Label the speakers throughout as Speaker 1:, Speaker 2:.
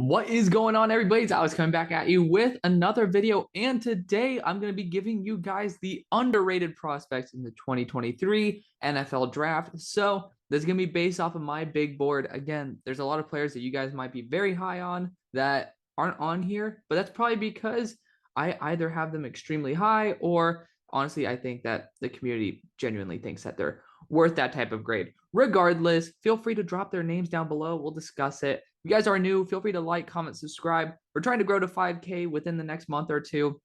Speaker 1: What is going on, everybody? It's Alex coming back at you with another video. And today I'm going to be giving you guys the underrated prospects in the 2023 NFL draft. So this is going to be based off of my big board. Again, there's a lot of players that you guys might be very high on that aren't on here, but that's probably because I either have them extremely high or honestly, I think that the community genuinely thinks that they're worth that type of grade. Regardless, feel free to drop their names down below. We'll discuss it. If you guys are new, feel free to like, comment, subscribe. We're trying to grow to 5K within the next month or two.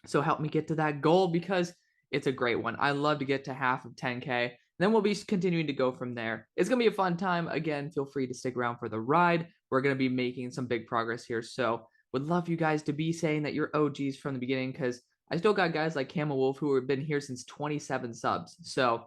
Speaker 1: So help me get to that goal because it's a great one. I love to get to half of 10K. Then we'll be continuing to go from there. It's going to be a fun time. Again, feel free to stick around for the ride. We're going to be making some big progress here. So would love you guys to be saying that you're OGs from the beginning because I still got guys like Camel Wolf who have been here since 27 subs. So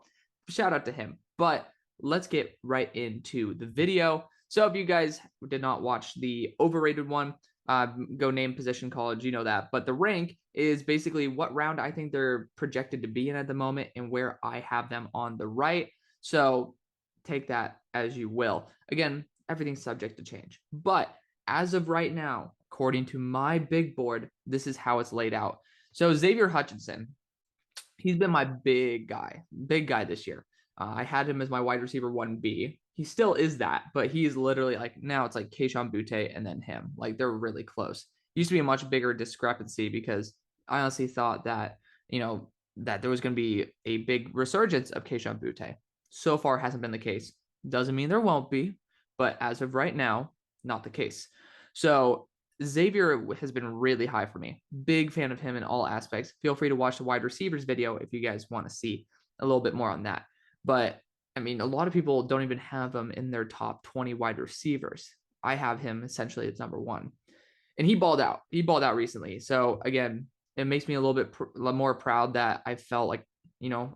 Speaker 1: shout out to him. But let's get right into the video. So if you guys did not watch the overrated one, go name, position, college, you know that. But the rank is basically what round I think they're projected to be in at the moment and where I have them on the right. So take that as you will. Again, everything's subject to change. But as of right now, according to my big board, this is how it's laid out. So Xavier Hutchinson, he's been my big guy this year. I had him as my wide receiver 1B. He still is that, but he's literally like now it's like Kayvon and then him. Like they're really close. Used to be a much bigger discrepancy because I honestly thought that, that there was going to be a big resurgence of Kayvon. So far hasn't been the case. Doesn't mean there won't be, but as of right now, not the case. So Xavier has been really high for me. Big fan of him in all aspects. Feel free to watch the wide receivers video if you guys want to see a little bit more on that. But I mean, a lot of people don't even have him in their top 20 wide receivers. I have him essentially as number one. And he balled out. He balled out recently. So again, it makes me a little bit more proud that I felt like,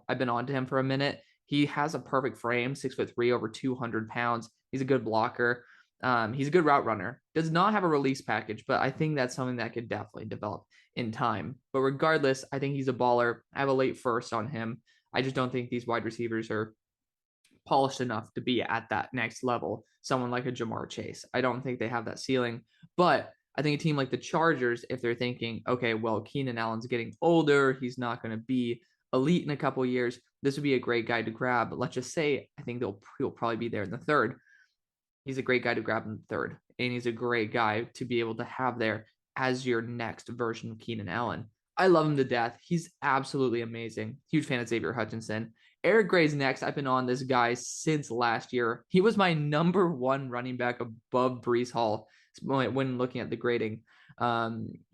Speaker 1: I've been on to him for a minute. He has a perfect frame, 6'3", over 200 pounds. He's a good blocker. He's a good route runner. Does not have a release package, but I think that's something that could definitely develop in time. But regardless, I think he's a baller. I have a late first on him. I just don't think these wide receivers are polished enough to be at that next level. Someone like a Jamar Chase. I don't think they have that ceiling. But I think a team like the Chargers, if they're thinking, okay, well, Keenan Allen's getting older, he's not going to be elite in a couple of years, this would be a great guy to grab. But let's just say, I think he'll probably be there in the third. He's a great guy to grab in the third, and he's a great guy to be able to have there as your next version of Keenan Allen. I love him to death. He's absolutely amazing. Huge fan of Xavier Hutchinson. Eric Gray's next. I've been on this guy since last year. He was my number one running back above Breece Hall when looking at the grading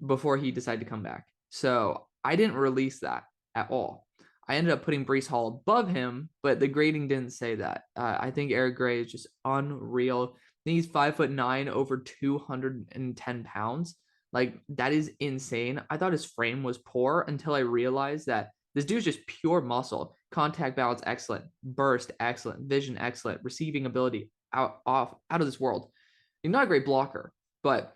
Speaker 1: before he decided to come back. So I didn't release that at all. I ended up putting Breece Hall above him, but the grading didn't say that. I think Eric Gray is just unreal. I think he's 5'9", over 210 pounds. Like, that is insane. I thought his frame was poor until I realized that this dude's just pure muscle. Contact balance, excellent. Burst, excellent. Vision, excellent. Receiving ability, out of this world. He's not a great blocker, but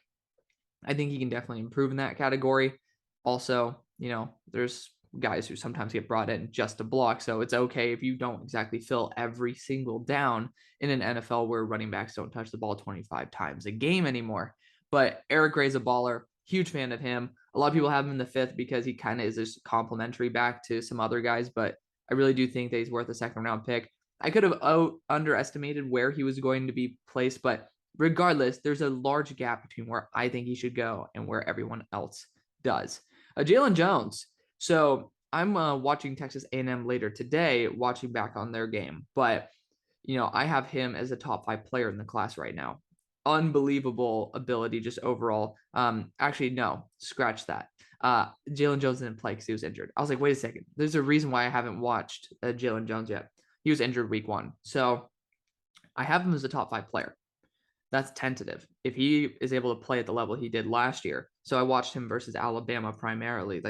Speaker 1: I think he can definitely improve in that category. Also, there's guys who sometimes get brought in just to block, so it's okay if you don't exactly fill every single down in an NFL where running backs don't touch the ball 25 times a game anymore. But Eric Gray's a baller. Huge fan of him. A lot of people have him in the fifth because he kind of is just complimentary back to some other guys, but I really do think that he's worth a second-round pick. I could have underestimated where he was going to be placed, but regardless, there's a large gap between where I think he should go and where everyone else does. Jalen Jones. So I'm watching Texas A&M later today, watching back on their game. But, I have him as a top 5 player in the class right now. Unbelievable ability just overall. Actually, no, scratch that. Jalen Jones didn't play because he was injured. I was like, wait a second. There's a reason why I haven't watched Jalen Jones yet. He was injured week 1. So I have him as a top 5 player. That's tentative. If he is able to play at the level he did last year. So I watched him versus Alabama primarily.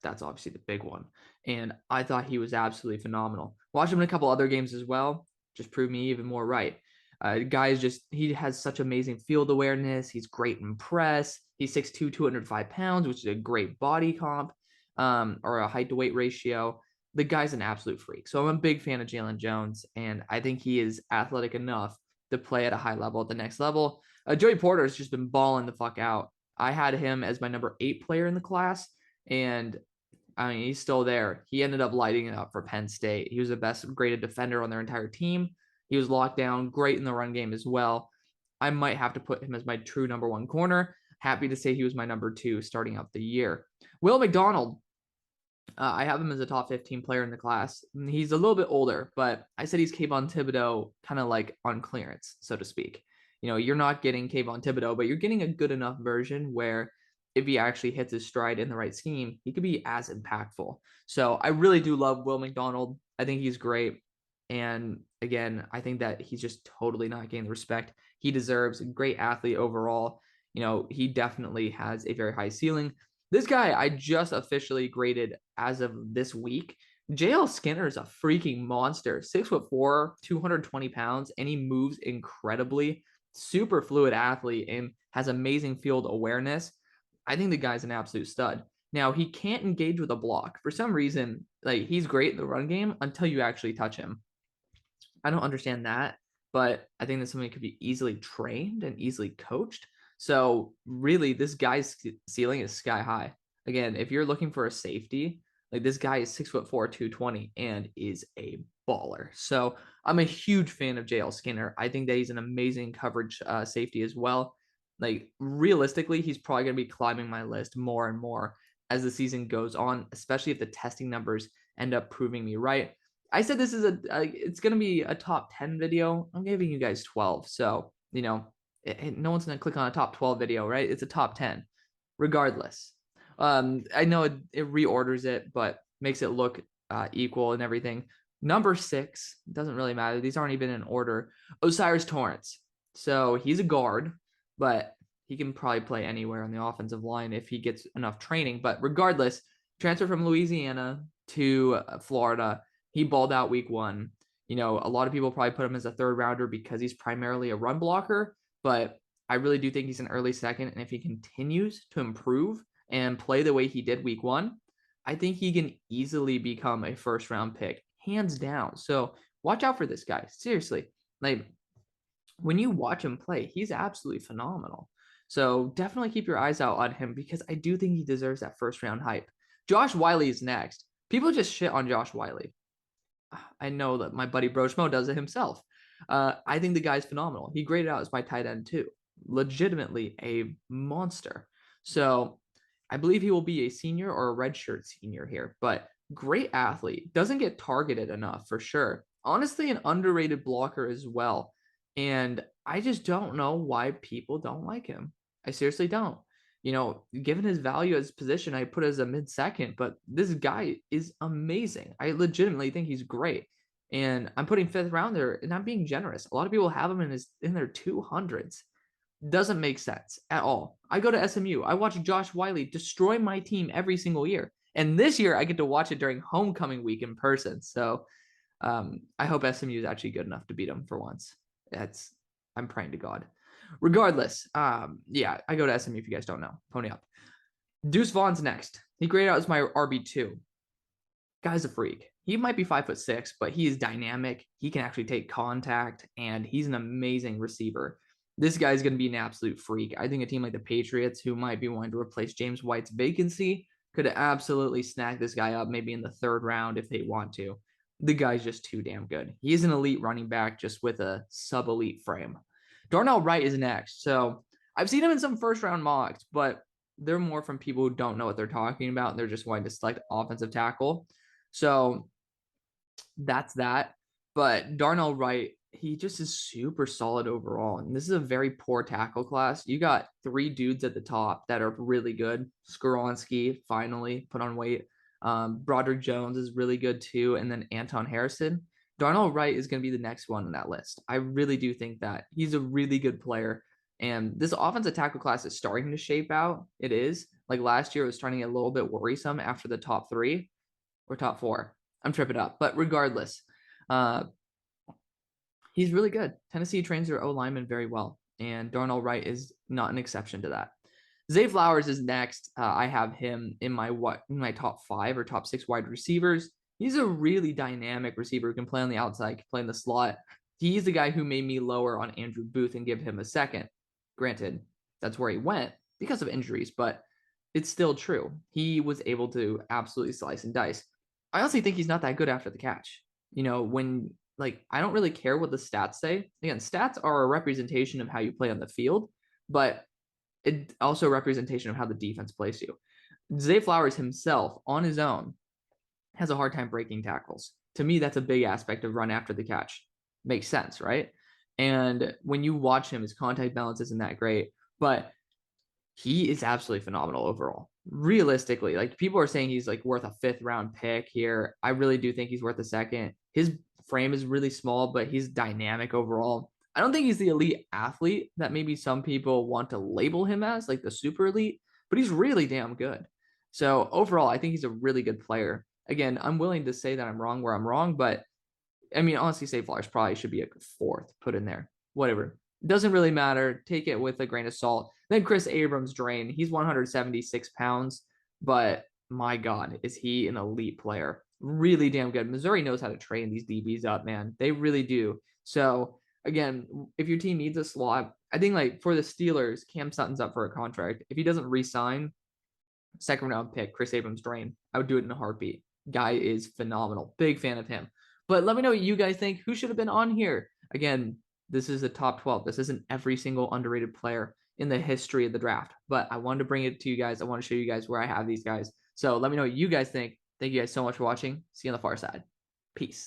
Speaker 1: That's obviously the big one. And I thought he was absolutely phenomenal. Watched him in a couple other games as well. Just proved me even more right. He has such amazing field awareness. He's great in press. He's 6'2", 205 pounds, which is a great body comp or a height to weight ratio. The guy's an absolute freak. So I'm a big fan of Jalen Jones, and I think he is athletic enough to play at a high level at the next level. Joey Porter has just been balling the fuck out. I had him as my number 8 player in the class, and I mean, he's still there. He ended up lighting it up for Penn State. He was the best graded defender on their entire team. He was locked down, great in the run game as well. I might have to put him as my true number 1 corner. Happy to say he was my number 2 starting out the year. Will McDonald, I have him as a top 15 player in the class. He's a little bit older, but I said he's Kayvon Thibodeaux, kind of like on clearance, so to speak. You know, you're not getting Kayvon Thibodeaux, but you're getting a good enough version where if he actually hits his stride in the right scheme, he could be as impactful. So I really do love Will McDonald. I think he's great. And again, I think that he's just totally not getting the respect he deserves. A great athlete overall. You know, he definitely has a very high ceiling. This guy I just officially graded as of this week. JL Skinner is a freaking monster. 6'4", 220 pounds, and he moves incredibly. Super fluid athlete and has amazing field awareness. I think the guy's an absolute stud. Now, he can't engage with a block. For some reason, like he's great in the run game until you actually touch him. I don't understand that, but I think that something could be easily trained and easily coached. So really, this guy's ceiling is sky high. Again, if you're looking for a safety, like this guy is 6'4", 220 and is a baller. So I'm a huge fan of JL Skinner. I think that he's an amazing coverage safety as well. Like realistically, he's probably going to be climbing my list more and more as the season goes on, especially if the testing numbers end up proving me right. I said this is it's going to be a top 10 video. I'm giving you guys 12. So, you know, no one's going to click on a top 12 video, right? It's a top 10 regardless. I know it reorders it, but makes it look equal and everything. Number 6, doesn't really matter. These aren't even in order. Osiris Torrance. So he's a guard, but he can probably play anywhere on the offensive line if he gets enough training. But regardless, transfer from Louisiana to Florida. He balled out week 1. You know, a lot of people probably put him as a 3rd rounder because he's primarily a run blocker, but I really do think he's an early 2nd. And if he continues to improve and play the way he did week 1, I think he can easily become a 1st round pick, hands down. So watch out for this guy. Seriously, like when you watch him play, he's absolutely phenomenal. So definitely keep your eyes out on him because I do think he deserves that 1st round hype. Josh Wiley is next. People just shit on Josh Wiley. I know that my buddy Brochmo does it himself. I think the guy's phenomenal. He graded out as my tight end too. Legitimately a monster. So I believe he will be a senior or a redshirt senior here, but great athlete. Doesn't get targeted enough for sure. Honestly, an underrated blocker as well. And I just don't know why people don't like him. I seriously don't. You know, given his value as position, I put it as a mid-second, but this guy is amazing. I legitimately think he's great. And I'm putting 5th round there, and I'm being generous. A lot of people have him in their 200s. Doesn't make sense at all. I go to SMU. I watch Josh Wiley destroy my team every single year. And this year, I get to watch it during homecoming week in person. So I hope SMU is actually good enough to beat him for once. I'm praying to God. Regardless, yeah, I go to SMU if you guys don't know. Pony up. Deuce Vaughn's next. He graded out as my RB2. Guy's a freak. He might be 5'6", but he is dynamic. He can actually take contact, and he's an amazing receiver. This guy's going to be an absolute freak. I think a team like the Patriots, who might be wanting to replace James White's vacancy, could absolutely snag this guy up maybe in the 3rd round if they want to. The guy's just too damn good. He's an elite running back just with a sub-elite frame. Darnell Wright is next. So I've seen him in some 1st round mocks, but they're more from people who don't know what they're talking about. And they're just wanting to select offensive tackle. So that's that. But Darnell Wright, he just is super solid overall. And this is a very poor tackle class. You got 3 dudes at the top that are really good. Skoronski finally put on weight. Broderick Jones is really good too. And then Anton Harrison. Darnell Wright is going to be the next one on that list. I really do think that he's a really good player. And this offensive tackle class is starting to shape out. It is. Like last year, it was starting to get a little bit worrisome after the top 3 or top 4. I'm tripping up. But regardless, he's really good. Tennessee trains their O-lineman very well. And Darnell Wright is not an exception to that. Zay Flowers is next. I have him in my top 5 or top 6 wide receivers. He's a really dynamic receiver who can play on the outside, can play in the slot. He's the guy who made me lower on Andrew Booth and give him a 2nd. Granted, that's where he went because of injuries, but it's still true. He was able to absolutely slice and dice. I honestly think he's not that good after the catch. When I don't really care what the stats say. Again, stats are a representation of how you play on the field, but it also a representation of how the defense plays you. Zay Flowers himself on his own has a hard time breaking tackles. To me, that's a big aspect of run after the catch. Makes sense, right? And when you watch him, his contact balance isn't that great, but he is absolutely phenomenal overall. Realistically, people are saying he's worth a 5th round pick here. I really do think he's worth a second. His frame is really small, but he's dynamic overall. I don't think he's the elite athlete that maybe some people want to label him as, like the super elite, but he's really damn good. So overall, I think he's a really good player. Again, I'm willing to say that I'm wrong where I'm wrong, but I mean, honestly, Zay Flowers probably should be a 4th put in there. Whatever. Doesn't really matter. Take it with a grain of salt. Then Chris Abrams drain. He's 176 pounds, but my God, is he an elite player? Really damn good. Missouri knows how to train these DBs up, man. They really do. So again, if your team needs a slot, I think for the Steelers, Cam Sutton's up for a contract. If he doesn't re-sign, 2nd round pick, Chris Abrams drain. I would do it in a heartbeat. Guy is phenomenal. Big fan of him. But let me know what you guys think. Who should have been on here? Again, this is the top 12. This isn't every single underrated player in the history of the draft, but I wanted to bring it to you guys. I want to show you guys where I have these guys. So let me know what you guys think. Thank you guys so much for watching. See you on the far side. Peace.